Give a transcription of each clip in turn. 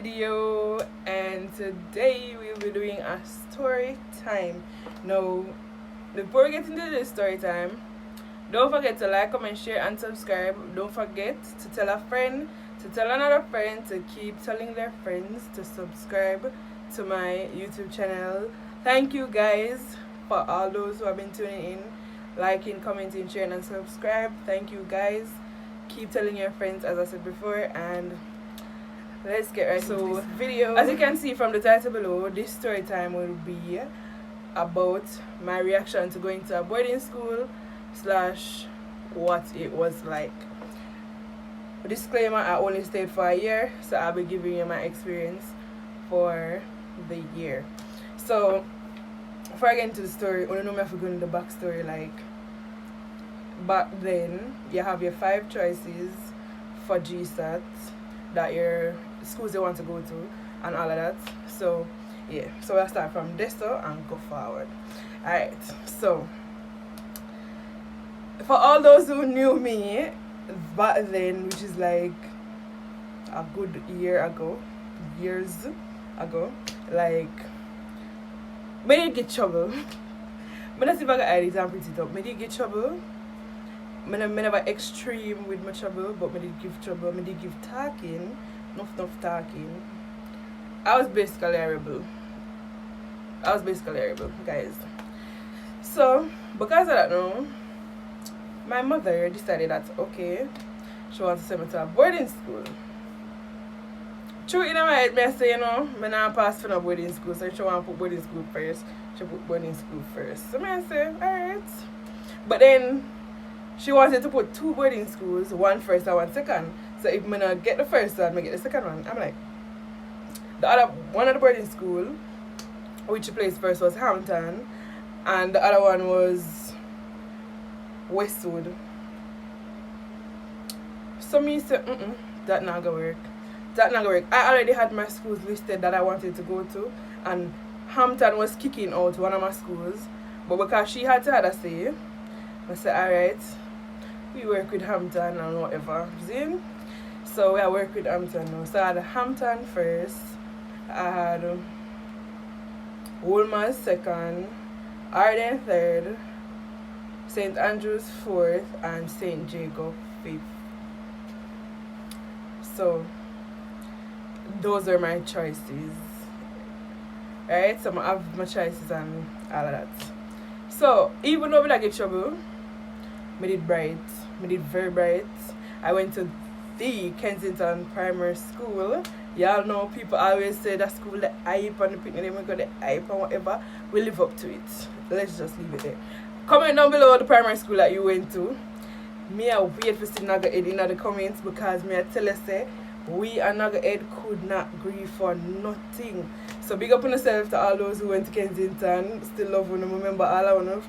video, and today we'll be doing a story time. Now, before we get into the story time, don't forget to like, comment, share, and subscribe. Don't forget to tell a friend, to tell another friend, to keep telling their friends to subscribe to my YouTube channel. Thank you guys for all those who have been tuning in, liking, commenting, sharing, and subscribe. Thank you guys. Keep telling your friends, as I said before, and let's get right into this video. As you can see from the title below, this story time will be about my reaction to going to a boarding school slash what it was like. Disclaimer, I only stayed for a year, so I'll be giving you my experience for the year. So before I get into the story, I don't know if we're going to the backstory. Like, back then you have your 5 choices for GSAT, that your schools you want to go to and all of that. So yeah, so we'll start from this and go forward. Alright, so for all those who knew me back then, which is like a good years ago, like, me did get trouble. I don't see if I can hide it and print it up. Me did get trouble. I never extreme with my trouble, but I did give trouble. I did give talking, enough talking. I was basically a rebel, guys. So, because of that now, my mother decided that, okay, she wants to send me to a boarding school. True, in my head, I say, I not pass for no boarding school, so she want to put boarding school first. She put boarding school first. So I say, alright. But then, she wanted to put 2 boarding schools, one first and one second. So if I not get the first one, I get the second one. I'm like, one of the boarding school, which placed first was Hampton, and the other one was Westwood. So me said, that not gonna work. I already had my schools listed that I wanted to go to, and Hampton was kicking out one of my schools. But because she had to have a say, I said, alright, we work with Hampton and whatever. See? So I work with Hampton now. So I had Hampton first, I had Woolmer's second, Arden third, St. Andrew's fourth, and St. Jacob fifth. So those are my choices. Right? So I have my choices and all of that. So even though I get trouble, I did bright. I did very bright. I went to the Kensington Primary School. Y'all know people always say that school the hype and the picnic, we got the hype and whatever. We live up to it. Let's just leave it there. Comment down below the primary school that you went to. Me I wait for see Naga Ed in the comments, because me I tell you say we and Naga Ed could not agree for nothing. So big up on yourself to all those who went to Kensington. Still love when I remember all I want.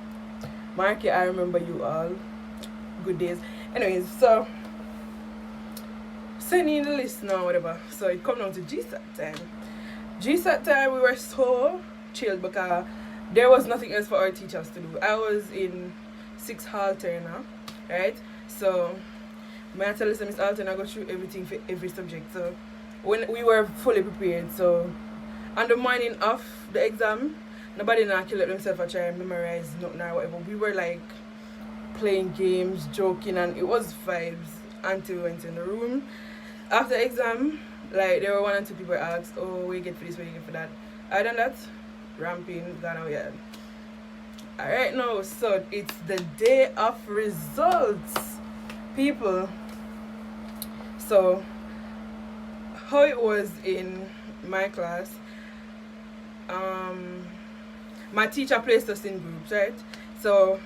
Marky, I remember you all. Good days. Anyways, so sending the list now, whatever. So it come down to GSAT time. GSAT time, we were so chilled because there was nothing else for our teachers to do. I was in 6 Alterna, right? So I tell you, Miss Alterna go through everything for every subject. So when we were fully prepared, so on the morning of the exam, nobody not kill themselves or try and memorize nothing or whatever. We were like playing games, joking, and it was vibes until we went in the room. After exam, like there were 1 or 2 people asked, oh, what you get for this, what you get for that. I done that, ramping, gone out yet. Alright now, so it's the day of results, people. So how it was in my class, my teacher placed us in groups, right? So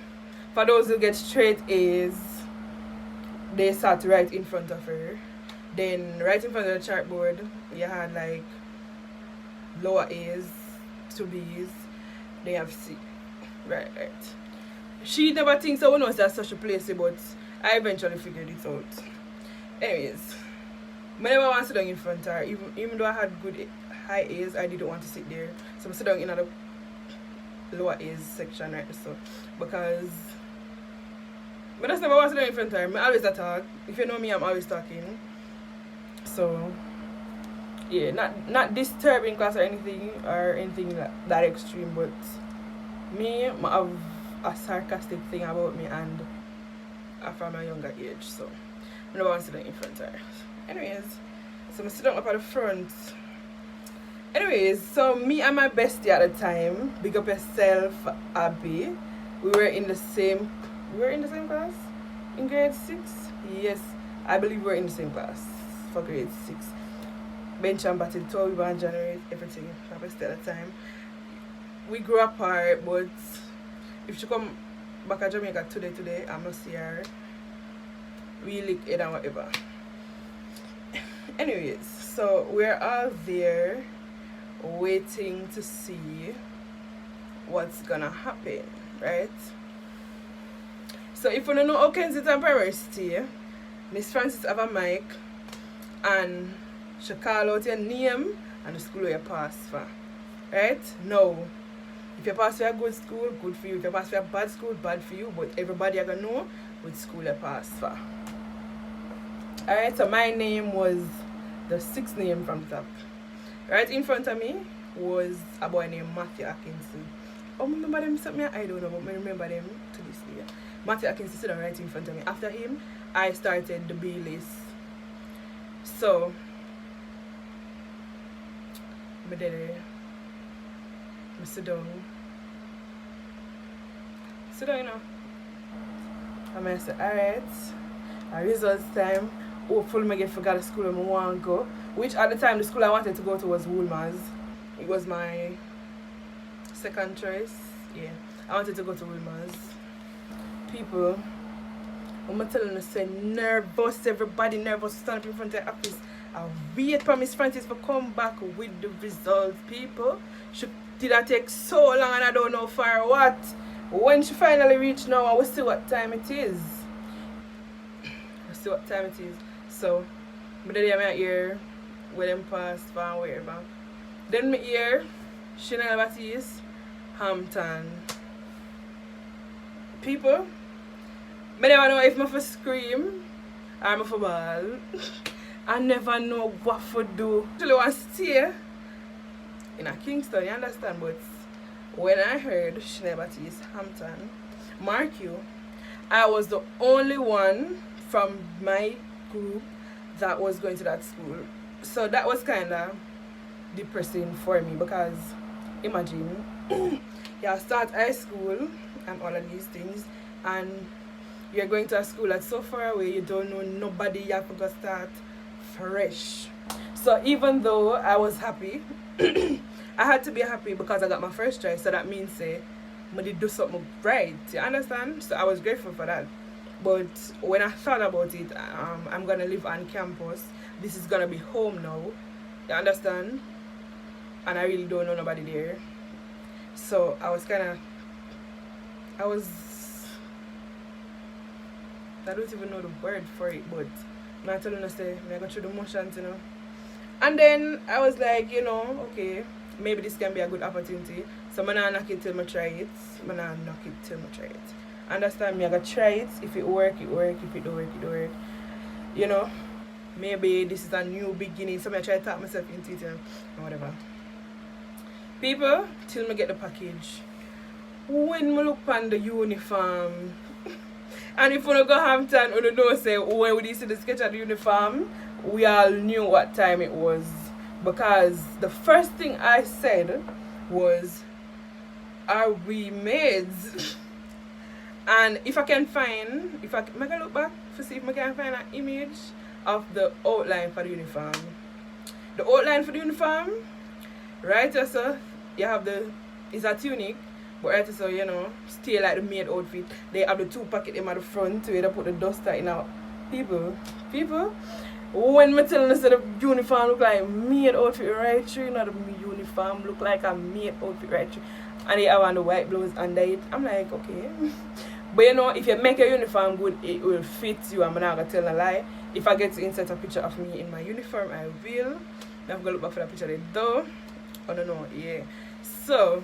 for those who get straight A's, they sat right in front of her. Then right in front of the chartboard, you had like lower A's to B's. They have C. Right. She never thinks someone knows that's such a place, but I eventually figured it out. Anyways, I never want to sit down in front of her. Even though I had good high A's, I didn't want to sit there. So I sit down in the lower A's section, right? So because I just never want to sit down in front of her. I always talk. If you know me, I'm always talking. So Yeah, not disturbing class or anything that extreme, but me, I have a sarcastic thing about me and from a younger age, so I don't want to sit down in front of her. Anyways, so I sit down up at the front. Anyways, so me and my bestie at the time, big up yourself, Abby. We were in the same class in grade 6. Yes, I believe we were in the same class for grade 6. Bench and batted, we were in January, everything. My bestie at the time. We grew apart, but if she come back to Jamaica today, I must see her. We lick it and whatever. Anyways, so we're all there waiting to see what's gonna happen, right? So if you don't know how Kensington Primary stay, Miss Francis have a mic and she call out your name and the school where you pass for. Right? Now, if you pass for a good school, good for you. If you pass for a bad school, bad for you. But everybody are gonna know which school you pass for. Alright, so my name was the 6th name from the top. Right in front of me was a boy named Matthew Atkinson. Oh, I remember them something? I don't know, but I remember them to this day. Matthew Atkinson stood right in front of me. After him, I started the B list. So, I did it. I sit down. Sit down, you know. And I said, alright, results time. Hopefully I get forgot the school I want to go. Which at the time the school I wanted to go to was Woolmars. It was my second choice. Yeah. I wanted to go to Woolmars. People, I'm telling you, say nervous, everybody nervous to stand up in front of the office. I wait for Miss Francis to come back with the results, people. She did that take so long and I don't know for what. When she finally reached now, I will see what time it is. So, but then I'm here with them pass for wherever. Then me here, Chanel Baptiste, Hampton. People, I never know if I'm for scream or I'm for ball. I never know what to do. I actually want to stay in a Kingston, you understand? But when I heard Chanel Baptiste, Hampton, mark you, I was the only one from my group that was going to that school. So that was kind of depressing for me because imagine you start high school and all of these things and you're going to a school that's so far away, you don't know nobody, you have to go start fresh. So even though I was happy, I had to be happy because I got my first choice, so that means I did do something right, you understand? So I was grateful for that. But when I thought about it, I'm gonna live on campus. This is gonna be home now, you understand? And I really don't know nobody there. So I don't even know the word for it, but I'm telling you, I go through the motions, you know. And then I was like, you know, okay, maybe this can be a good opportunity. So I'm not knock it till I try it. Understand me? I gotta try it. If it work, it work. If it don't work, it don't work. You know, maybe this is a new beginning. So I try to talk myself into it and whatever. People, till me get the package. When I look on the uniform, and if we go Hampton, we don't know say when we see the sketch of the uniform, we all knew what time it was. Because the first thing I said was, are we maids? And if I can look back to see if I can find an image of the outline for the uniform. The outline for the uniform, right, so you have it's a tunic, but right, so you know, stay like the maid outfit. They have the 2 pockets at the front where they put the duster in our people. When I tell them that the uniform look like maid outfit right through, you know, the uniform look like a maid outfit right through. And they have on the white blouse under it. I'm like, okay. But you know, if you make your uniform good, it will fit you. I'm not going to tell a lie. If I get to insert a picture of me in my uniform, I will. I'm going to look back for that picture though. I don't know, yeah. So,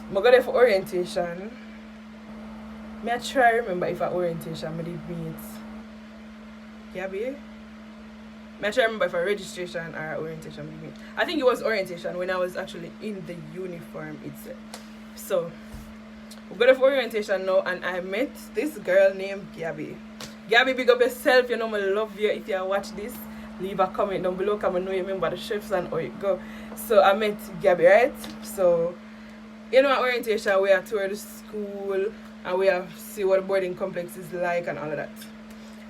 I'm going there for orientation. I try to remember if at orientation I did meet Gabby. I'm not remember if a registration or orientation with me. I think it was orientation when I was actually in the uniform itself. So we got for orientation now, and I met this girl named Gabby. Gabby, big up yourself. You know I love you. If you watch this, leave a comment down below. Come and know you remember the chefs and how it go. So I met Gabby, right? So you know at orientation we have tour the school and we have see what the boarding complex is like and all of that.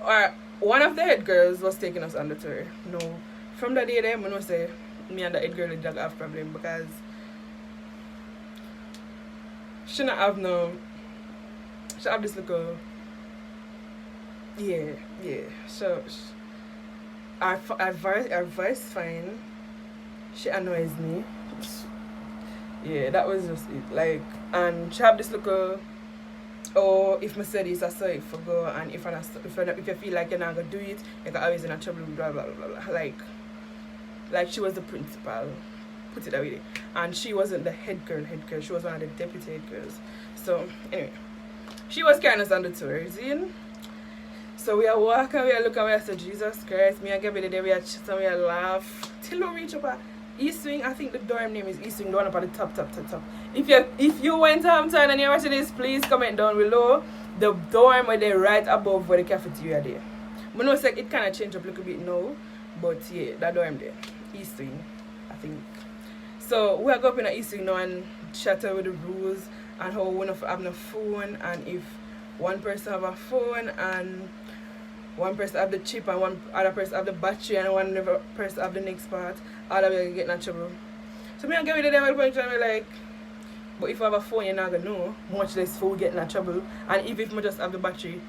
Or one of the head girls was taking us on the tour. No, from that day there, I know say me and the head girl did have problem because she not have no. She have this little. Yeah. So our voice fine. She annoys me. Yeah, that was just it. Like, and she have this little. Oh, if I say this, I say it for go, and if you feel like you're not gonna do it, you're always in a trouble. Blah blah blah blah. Like she was the principal. Put it that way. And she wasn't the head girl. She was one of the deputy head girls. So anyway, she was carrying us on the tour, in. So we are walking, we are looking, we are saying, Jesus Christ, me and Gabby there, we are chat and we are laugh. Till we reach up at East Wing. I think the dorm name is East Wing, the one up at the top. If you went to Hampton and you're watching this, please comment down below. The dorm where they're right above where the cafeteria there. I know it kind of changed up a little bit now, but yeah, that dorm there, East Wing, I think. So we are going up in the East Wing now and chatter with the rules and how one of have no phone, and if one person have a phone and one person have the chip and one other person have the battery and one other person have the next part, all of you get in trouble. So me and Gabby the devil point and me like, but if I have a phone you're not gonna know, much less phone getting in trouble. And if I just have the battery,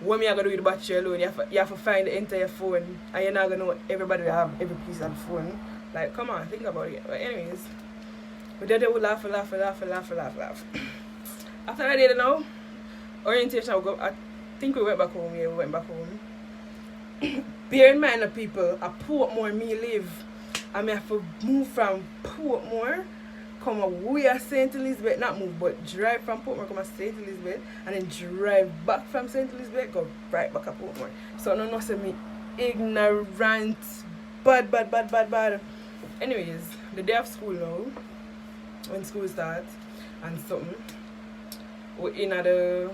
what me I gonna do with the battery alone? You have to find the entire phone and you're not gonna know everybody will have every piece of the phone. Like, come on, think about it. But anyways, we did it, we laugh. After that day now, orientation we go, I think we went back home. Bear in mind the people, at Portmore me live. I may have to move from Portmore, come away at St. Elizabeth, not move, but drive from Portmore, come to St. Elizabeth, and then drive back from St. Elizabeth, go right back at Portmore. So no say me ignorant, bad. Anyways, the day of school now, when school starts and something, we're in at the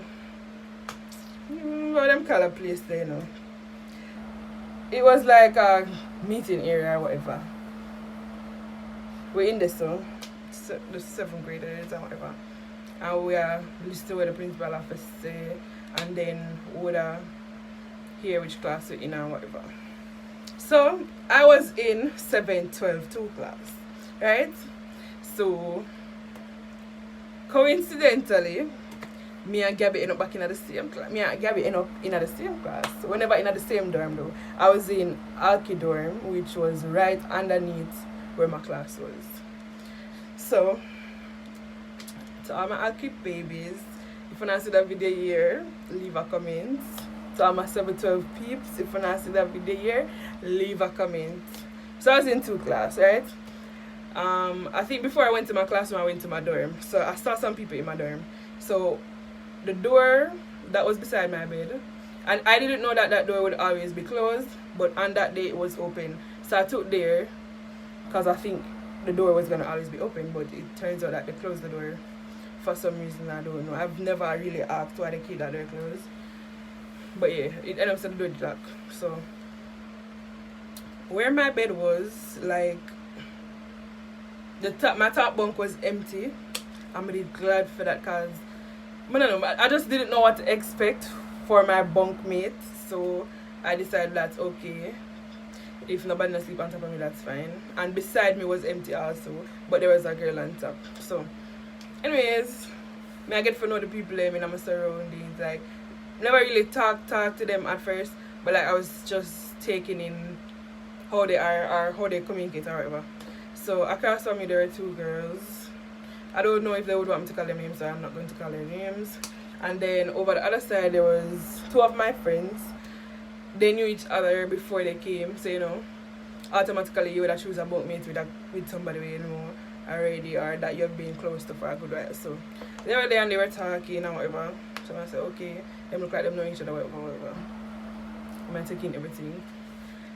what them call a place there, you know. It was like a meeting area or whatever. We're in this so the 7th graders and whatever. And we are listening to what the principal have to say, and then we hear which class we're in and whatever. So I was in 712 class, right? So coincidentally, me and Gabby end up back in the same class. Me and Gabby end up in the same class. So we never in the same dorm though. I was in Alki dorm, which was right underneath where my class was. So to all my Alki babies, if you not see that video here, leave a comment. To all my 712 peeps, if you not see that video here, leave a comment. So I was in 2 class, right? I think before I went to my classroom, I went to my dorm. So I saw some people in my dorm. So the door that was beside my bed, and I didn't know that door would always be closed, but on that day it was open. So I took there because I think the door was going to always be open, but it turns out that they closed the door for some reason. I don't know. I've never really asked why they keep that door closed, but yeah, it ended up saying the door locked. So where my bed was, like my top bunk was empty. I'm really glad for that because I just didn't know what to expect for my bunkmate. So I decided that okay, if nobody not sleep on top of me, that's fine. And beside me was empty also, but there was a girl on top. So anyways, I get to know the people in my surroundings. Like never really talk to them at first, but like I was just taking in how they are or how they communicate or whatever. So across from me there were 2 girls. I don't know if they would want me to call their names, so I'm not going to call their names. And then over the other side there was 2 of my friends. They knew each other before they came, so you know, automatically you would have choose a bunkmate with somebody you know already or that you've been close to for a good while. So they were there and they were talking and whatever. So I said, okay, them look like them know each other, whatever. I'm taking everything.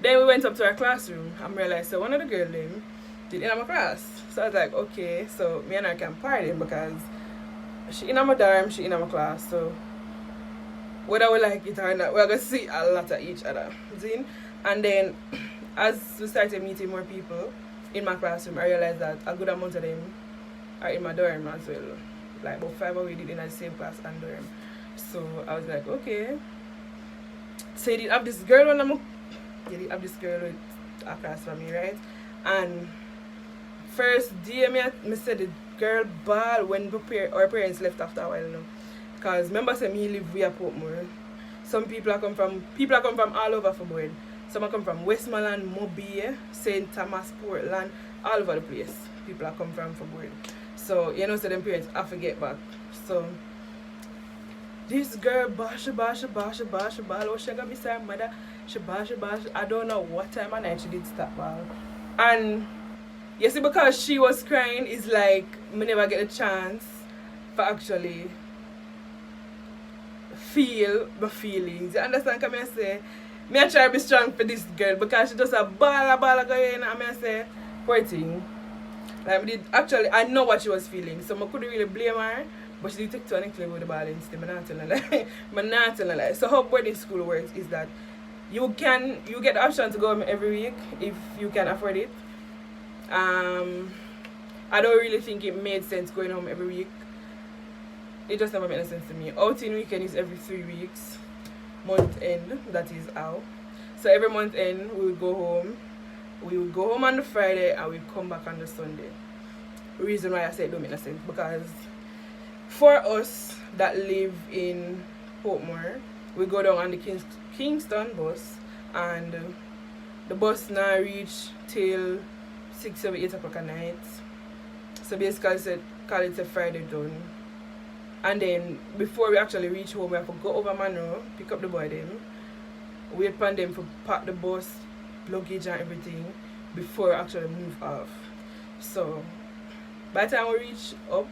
Then we went up to our classroom and realized so one of the girls them did in my class. So I was like, okay, so me and her can party because she in my dorm, she in my class. So whether we like it or not, we're gonna see a lot of each other. See? And then as we started meeting more people in my classroom, I realized that a good amount of them are in my dorm as well. Like about 5 of we did in the same class and dorm. So I was like, okay. So you did have this girl you did have this girl with a class for me, right? And first day me said the girl ball when our parents left after a while now. Cause remember say me live via Portmore. Some people come from all over for board. Some come from Westmoreland, Mobile, St. Thomas, Portland, all over the place. People are come from for board. So you know so them parents have to get back. So this girl bash, what she gonna be saying mother, she bash. I don't know what time of night she did stop ball. And you see because she was crying is like me never get a chance for actually feel my feelings. You understand? Come I say, me I try to be strong for this girl because she just a ball going and I say, poor thing. Like I know what she was feeling, so I couldn't really blame her. But she did take to an club with the ball instead. I'm not telling her. So how boarding school works is that you get the option to go home every week if you can afford it. I don't really think it made sense going home every week. It just never made sense to me. Outing weekend is every 3 weeks. Month end, that is how. So every month end we would go home. We would go home on the Friday and we'd come back on the Sunday. Reason why I say it don't make no sense because for us that live in Portmore, we go down on the Kingston bus and the bus now reach till 6 or 8 o'clock at night. So basically call it a Friday done. And then before we actually reach home we have to go over Monroe, pick up the boy them, wait for them to pack the bus, luggage and everything before we actually move off. So by the time we reach up,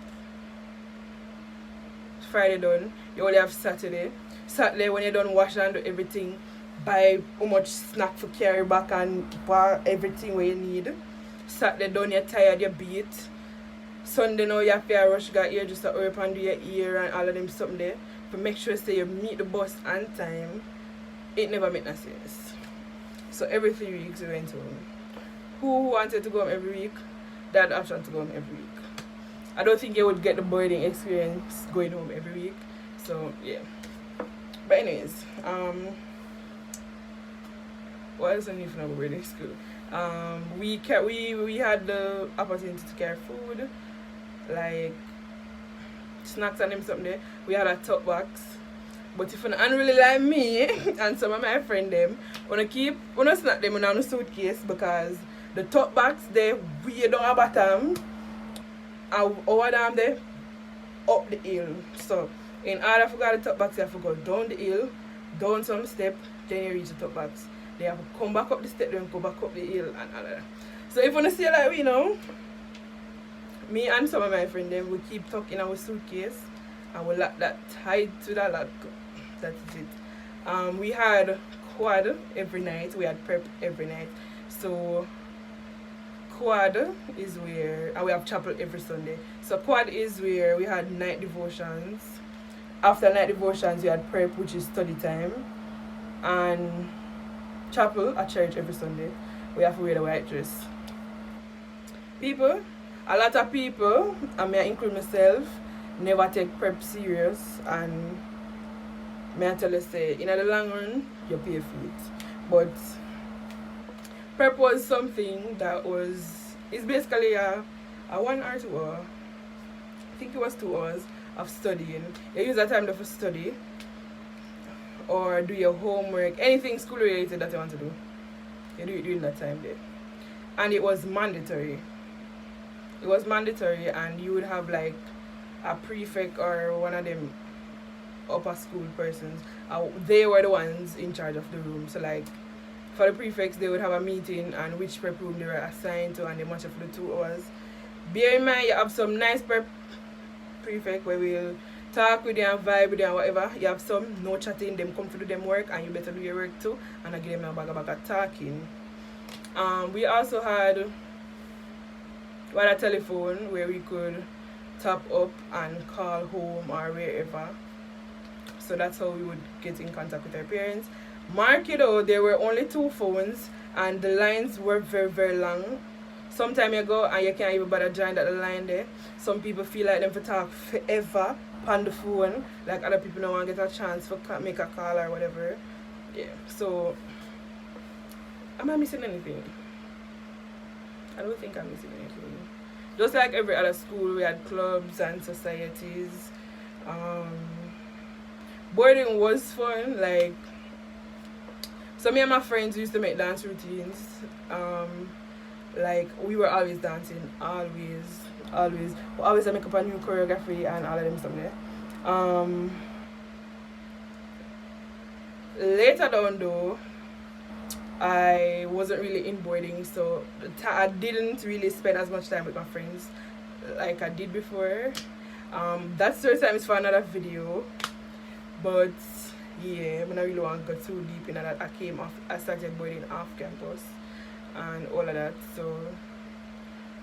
Friday done, you only have Saturday. Saturday when you done wash and do everything, buy how much snack for carry back and buy everything where you need. Saturday done, you're tired, you beat. Sunday now you have to rush got here just to hurry up and do your ear and all of them something there. To make sure say you meet the bus on time. It never made no sense. So every 3 weeks we went home. Who wanted to go home every week? They had the option to go home every week. I don't think you would get the boarding experience going home every week. So yeah. But anyways, what else I need from boarding school? We had the opportunity to carry food, like snacks and them something there. We had a top box. But if you don't really like me and some of my friends them, wanna snack them in a suitcase because the top box they way down at bottom and over them there up the hill. So in order to get the top box you have to go down the hill, down some step, then you reach the top box. They have to come back up the step, then go back up the hill and all that. So if you wanna see like we know, me and some of my friends them we keep tucking our suitcase and we lock that tight to the lock. That's it. We had quad every night. We had prep every night. So quad is where, and we have chapel every Sunday. So quad is where we had night devotions. After night devotions, we had prep, which is study time, and chapel at church every Sunday. We have to wear the white dress. A lot of people, I may include myself, never take prep serious, and may I tell you say, in the long run, you pay for it. But prep was something that it's basically a 1 or 2 hour, I think it was 2 hours of studying. You use that time to study or do your homework, anything school related that you want to do. You do it during that time there. And it was mandatory. It was mandatory and you would have like a prefect or one of them upper school persons. They were the ones in charge of the room. So like for the prefects they would have a meeting and which prep room they were assigned to and they match up for the 2 hours. Bear in mind you have some nice prep prefect where we'll talk with them, vibe with them, whatever. You have some, no chatting, them come to do them work, and you better do your work too, and I give them a bag of talking. We also had a telephone where we could tap up and call home or wherever. So that's how we would get in contact with our parents. Mark it out, there were only 2 phones and the lines were very, very long. Sometime you go and you can't even bother join at the line there. Some people feel like them for talk forever on the phone, like other people don't want to get a chance for make a call or whatever. Yeah, so am I missing anything? I don't think I'm missing anything. Just like every other school, we had clubs and societies. Boarding was fun. Like, so me and my friends used to make dance routines. Like, we were always dancing, always. We always make up a new choreography and all of them stuff there. Later down though, I wasn't really in boarding, so I didn't really spend as much time with my friends like I did before. That story time is for another video, but yeah, I don't really want to go too deep into that. I started boarding off campus and all of that, so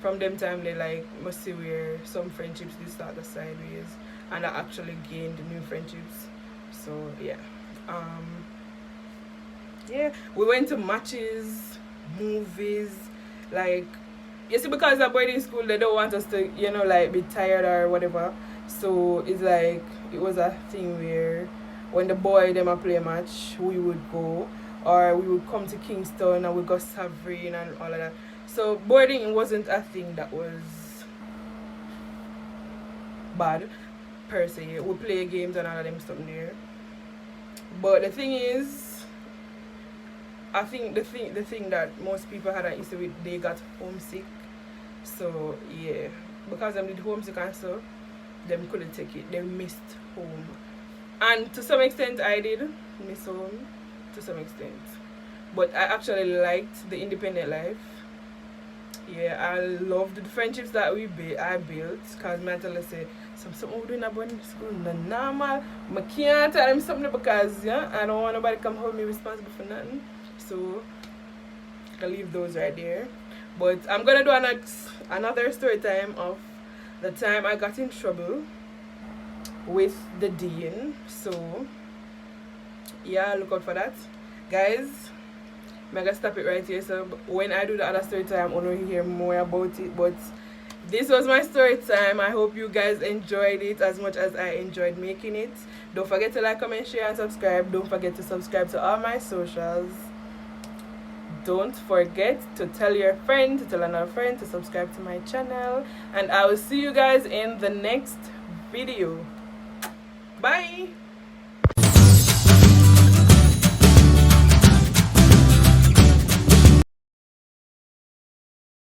from them time they like must see where some friendships did start the sideways, and I actually gained new friendships. So yeah. Yeah, we went to matches, movies, like, you see, because at boarding school they don't want us to, you know, like be tired or whatever. So it's like, it was a thing where when the boy them a play a match, we would go, or we would come to Kingston and we go Sovereign and all of that. So boarding wasn't a thing that was bad per se. We play games and all of them stuff there. But the thing is, I think the thing that most people had an issue with, they got homesick. So yeah, because them did homesick and so them couldn't take it. They missed home. And to some extent I did miss home, to some extent. But I actually liked the independent life. Yeah, I loved the friendships that I built, because I tell you, say something we doing at boarding school not normal. I can't tell them something because yeah, I don't want nobody come hold me responsible for nothing. So I'll leave those right there. But I'm gonna do another story time of the time I got in trouble with the dean. So yeah, look out for that, guys. I'm gonna stop it right here. So when I do the other story time, I want to hear more about it. But this was my story time. I hope you guys enjoyed it as much as I enjoyed making it. Don't forget to like, comment, share, and subscribe. Don't forget to subscribe to all my socials. Don't forget to tell your friend, to tell another friend to subscribe to my channel. And I will see you guys in the next video. Bye.